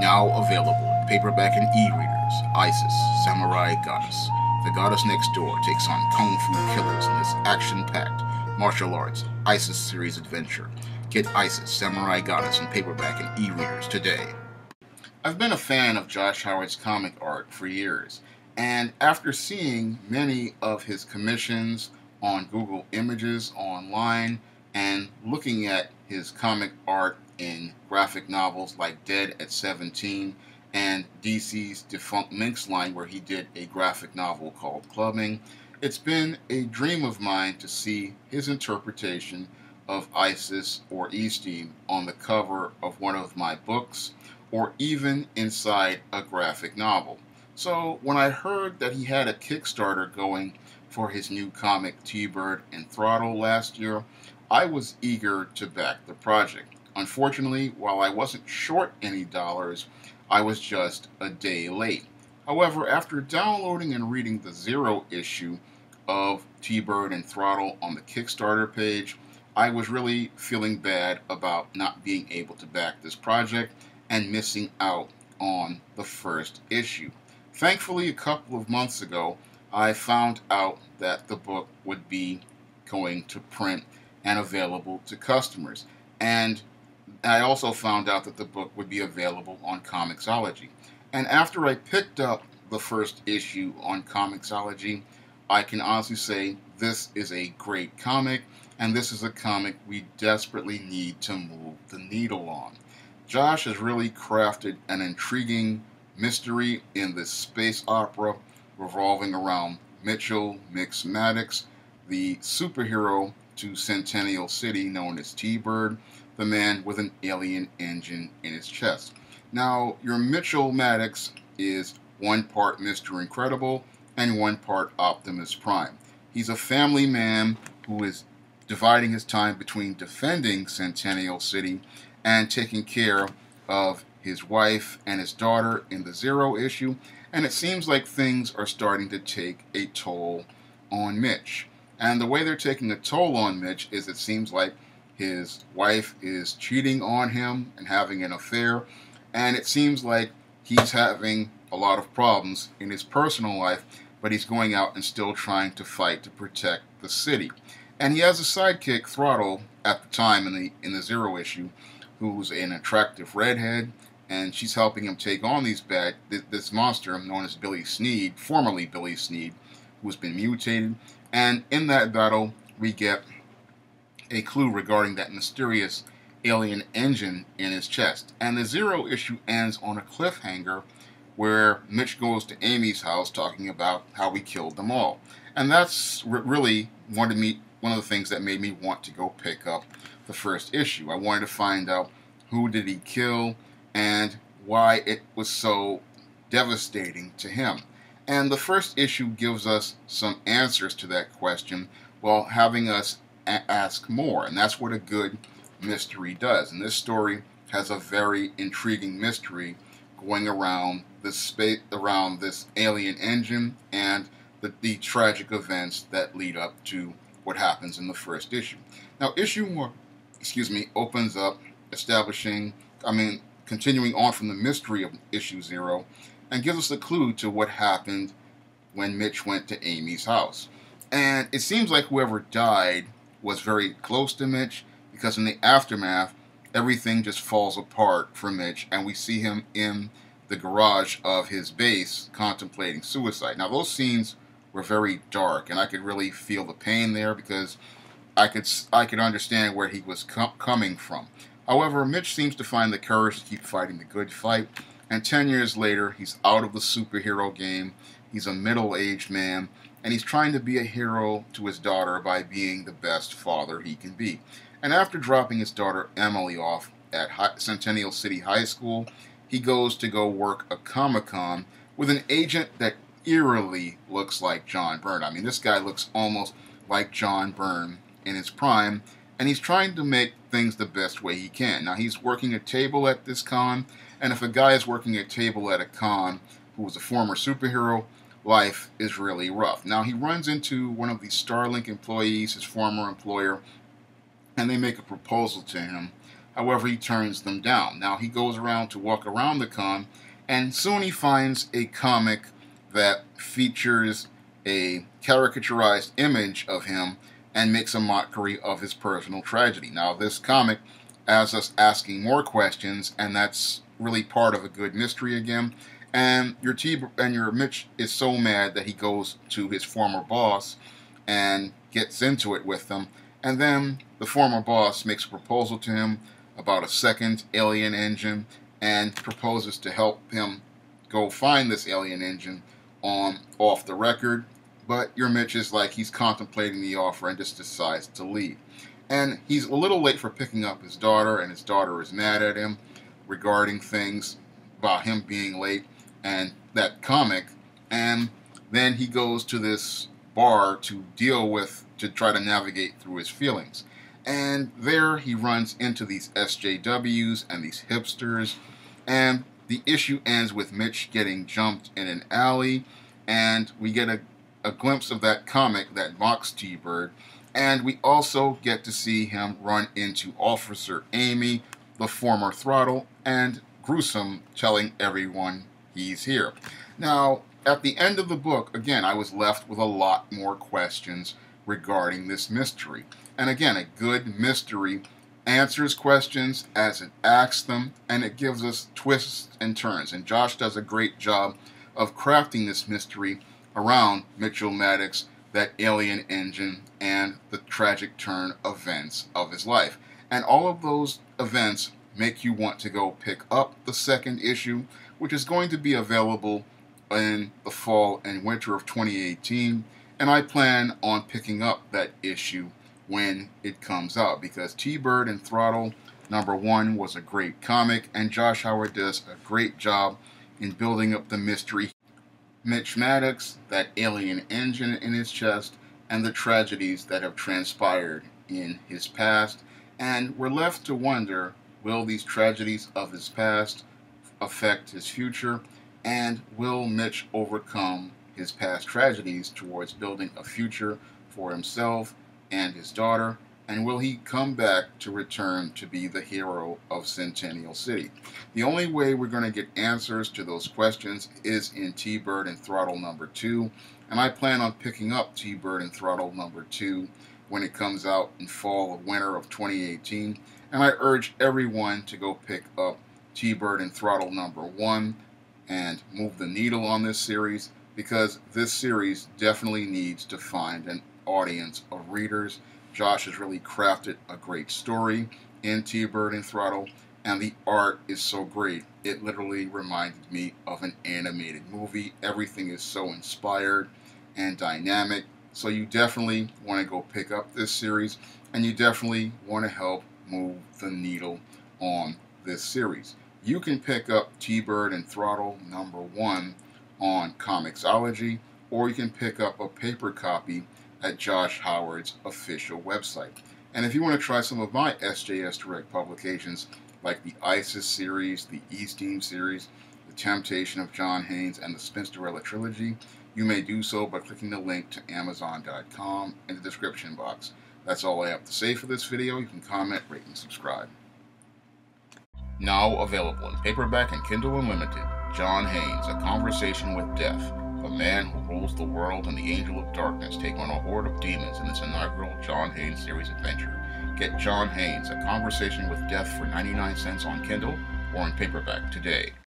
Now available in paperback and e-readers, Isis, Samurai Goddess. The goddess next door takes on kung fu killers in this action-packed martial arts Isis series adventure. Get Isis, Samurai Goddess in paperback and e-readers today. I've been a fan of Josh Howard's comic art for years, and after seeing many of his commissions on Google Images online and looking at his comic art in graphic novels like Dead at 17 and DC's Defunct Minx line where he did a graphic novel called Clubbing, it's been a dream of mine to see his interpretation of Isis or Esteem on the cover of one of my books or even inside a graphic novel. So when I heard that he had a Kickstarter going for his new comic T-Bird and Throttle last year, I was eager to back the project. Unfortunately, while I wasn't short any dollars, I was just a day late. However, after downloading and reading the zero issue of T-Bird and Throttle on the Kickstarter page, I was really feeling bad about not being able to back this project and missing out on the first issue. Thankfully, a couple of months ago, I found out that the book would be going to print and available to customers. And I also found out that the book would be available on Comixology. And after I picked up the first issue on Comixology, I can honestly say this is a great comic, and this is a comic we desperately need to move the needle on. Josh has really crafted an intriguing mystery in this space opera revolving around Mitchell Mix Maddox, the superhero to Centennial City known as T-Bird, the man with an alien engine in his chest. Now, your Mitchell Maddox is one part Mr. Incredible and one part Optimus Prime. He's a family man who is dividing his time between defending Centennial City and taking care of his wife and his daughter in the Zero issue, and it seems like things are starting to take a toll on Mitch. And the way they're taking a toll on Mitch is it seems like his wife is cheating on him and having an affair, and it seems like he's having a lot of problems in his personal life, but he's going out and still trying to fight to protect the city. And he has a sidekick, Throttle, at the time in the Zero issue, who's an attractive redhead, and she's helping him take on this monster known as Billy Sneed, formerly Billy Sneed, who's been mutated. And in that battle, we get a clue regarding that mysterious alien engine in his chest. And the Zero issue ends on a cliffhanger where Mitch goes to Amy's house talking about how we killed them all. And that's really one of the things that made me want to go pick up the first issue. I wanted to find out who did he kill and why it was so devastating to him. And the first issue gives us some answers to that question while having us ask more. And that's what a good mystery does. And this story has a very intriguing mystery going around this alien engine and the tragic events that lead up to what happens in the first issue. Now, issue 1, opens up continuing on from the mystery of issue 0, and gives us a clue to what happened when Mitch went to Amy's house. And it seems like whoever died was very close to Mitch, because in the aftermath, everything just falls apart for Mitch, and we see him in the garage of his base contemplating suicide. Now, those scenes were very dark, and I could really feel the pain there because I could understand where he was coming from. However, Mitch seems to find the courage to keep fighting the good fight, and 10 years later, he's out of the superhero game. He's a middle-aged man, and he's trying to be a hero to his daughter by being the best father he can be. And after dropping his daughter Emily off at Centennial City High School, he goes to go work a Comic-Con with an agent that eerily looks like John Byrne. I mean, this guy looks almost like John Byrne in his prime, and he's trying to make things the best way he can. Now, he's working a table at this con, and if a guy is working a table at a con who was a former superhero, life is really rough. Now, he runs into one of the Starlink employees, his former employer, and they make a proposal to him However, he turns them down. Now he goes around to walk around the con, and soon he finds a comic that features a caricaturized image of him and makes a mockery of his personal tragedy. Now this comic has us asking more questions, and that's really part of a good mystery again. And your Mitch is so mad that he goes to his former boss and gets into it with them. And then the former boss makes a proposal to him about a second alien engine and proposes to help him go find this alien engine off the record. But your Mitch is like, he's contemplating the offer and just decides to leave. And he's a little late for picking up his daughter, and his daughter is mad at him regarding things about him being late and that comic. And then he goes to this bar to try to navigate through his feelings. And there he runs into these SJWs and these hipsters, and the issue ends with Mitch getting jumped in an alley, and we get a glimpse of that comic that mocks T-Bird, and we also get to see him run into Officer Amy, the former Throttle, and Gruesome telling everyone he's here. Now, at the end of the book, again, I was left with a lot more questions regarding this mystery. And again, a good mystery answers questions as it asks them, and it gives us twists and turns. And Josh does a great job of crafting this mystery around Mitchell Maddox, that alien engine, and the tragic turn events of his life. And all of those events make you want to go pick up the second issue, which is going to be available in the fall and winter of 2018. And I plan on picking up that issue when it comes out, because T-Bird and Throttle #1 was a great comic, and Josh Howard does a great job in building up the mystery. Mitch Maddox, that alien engine in his chest, and the tragedies that have transpired in his past. And we're left to wonder, will these tragedies of his past affect his future? And will Mitch overcome his past tragedies towards building a future for himself and his daughter? And will he come back to return to be the hero of Centennial City? The only way we're going to get answers to those questions is in T-Bird and Throttle #2. And I plan on picking up T-Bird and Throttle #2 when it comes out in fall or winter of 2018. And I urge everyone to go pick up T-Bird and Throttle #1 and move the needle on this series, because this series definitely needs to find an audience of readers. Josh has really crafted a great story in T-Bird and Throttle, and the art is so great. It literally reminded me of an animated movie. Everything is so inspired and dynamic. So you definitely want to go pick up this series, and you definitely want to help move the needle on this series. You can pick up T-Bird and Throttle #1 on Comixology, or you can pick up a paper copy at Josh Howard's official website. And if you want to try some of my SJS Direct publications, like the ISIS series, the E-Steam series, The Temptation of John Haynes, and the Spinsterella trilogy, you may do so by clicking the link to Amazon.com in the description box. That's all I have to say for this video. You can comment, rate, and subscribe. Now available in paperback and Kindle Unlimited, John Haynes, A Conversation with Death. The man who rules the world and the angel of darkness take on a horde of demons in this inaugural John Haynes series adventure. Get John Haynes, A Conversation with Death for 99 cents on Kindle or in paperback today.